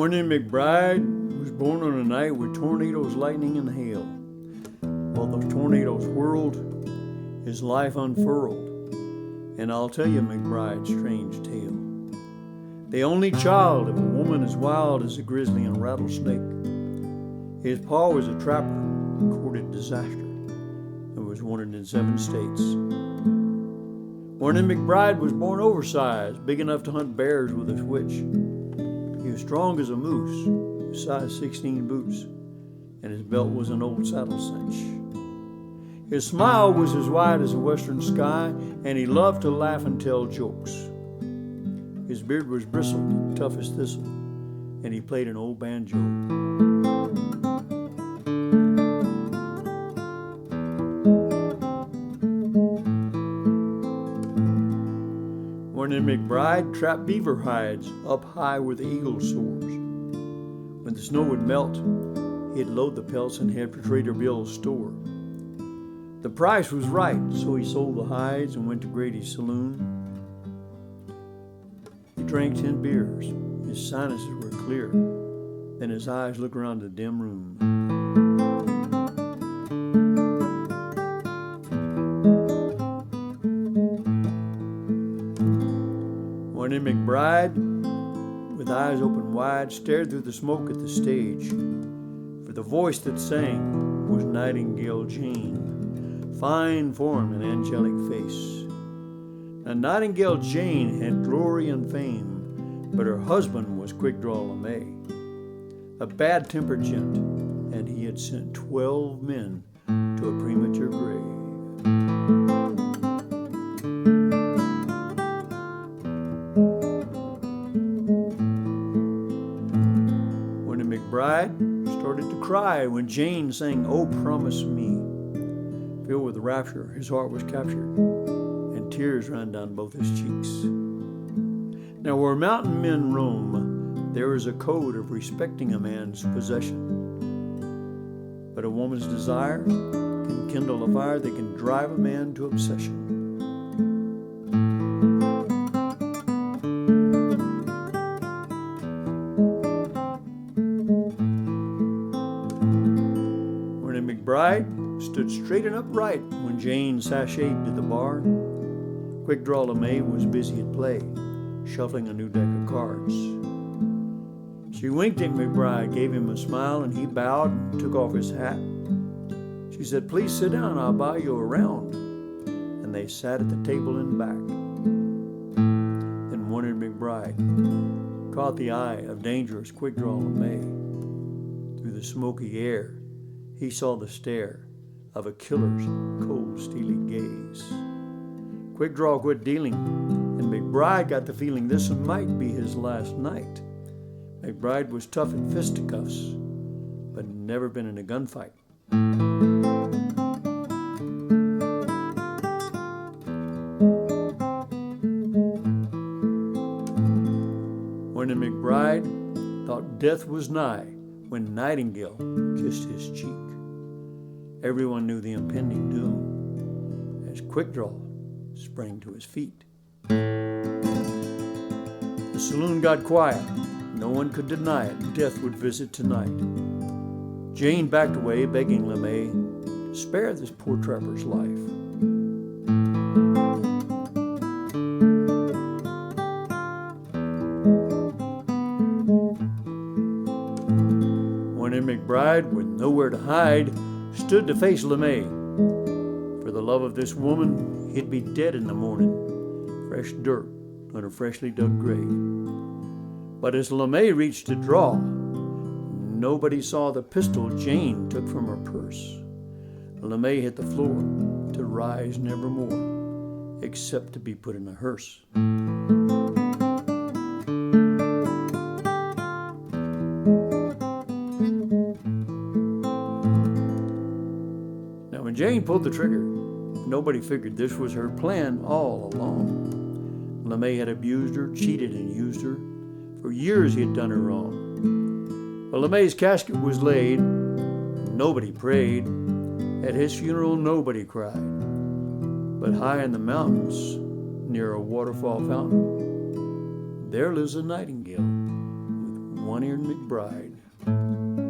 Eared McBride was born on a night with tornadoes, lightning, and hail. While the tornadoes whirled, his life unfurled, and I'll tell you McBride's strange tale. The only child of a woman as wild as a grizzly and rattlesnake. His pa was a trapper, courted disaster, and was wanted in 7 states. Eared McBride was born oversized, big enough to hunt bears with a switch. He was strong as a moose, with size 16 boots, and his belt was an old saddle cinch. His smile was as wide as a western sky, and he loved to laugh and tell jokes. His beard was bristled, tough as thistle, and he played an old banjo. Eared McBride trapped beaver hides up high where the eagle soars. When the snow would melt, he'd load the pelts and head for Trader Bill's store. The price was right, so he sold the hides and went to Grady's saloon. He drank 10 beers. His sinuses were clear. Then his eyes looked around the dim room. Eared McBride, with eyes open wide, stared through the smoke at the stage. For the voice that sang was Nightingale Jane, fine form and angelic face. Now Nightingale Jane had glory and fame, but her husband was Quick Draw LeMay, a bad-tempered gent, and he had sent 12 men to a premature grave. McBride started to cry when Jane sang, "Oh, Promise Me." Filled with rapture, his heart was captured, and tears ran down both his cheeks. Now, where mountain men roam, there is a code of respecting a man's possession. But a woman's desire can kindle a fire that can drive a man to obsession. McBride stood straight and upright when Jane sashayed to the bar. Quick Draw LeMay was busy at play, shuffling a new deck of cards. She winked at McBride, gave him a smile, and he bowed and took off his hat. She said, "Please sit down, I'll buy you a round." And they sat at the table in back. Then Eared McBride caught the eye of dangerous Quick Draw LeMay. Through the smoky air, he saw the stare of a killer's cold, steely gaze. Quick Draw quit dealing, and McBride got the feeling this might be his last night. McBride was tough in fisticuffs, but never been in a gunfight. Eared McBride thought death was nigh when Nightingale kissed his cheek. Everyone knew the impending doom as Quick Draw sprang to his feet. The saloon got quiet. No one could deny it. Death would visit tonight. Jane backed away, begging LeMay to spare this poor trapper's life. Eared McBride, with nowhere to hide, stood to face LeMay. For the love of this woman, he'd be dead in the morning, fresh dirt on a freshly dug grave. But as LeMay reached to draw, nobody saw the pistol Jane took from her purse. LeMay hit the floor to rise nevermore, except to be put in a hearse. When Jane pulled the trigger, nobody figured this was her plan all along. LeMay had abused her, cheated and used her. For years he had done her wrong. Well, LeMay's casket was laid. Nobody prayed. At his funeral, nobody cried. But high in the mountains, near a waterfall fountain, there lives a nightingale with One-Eared McBride.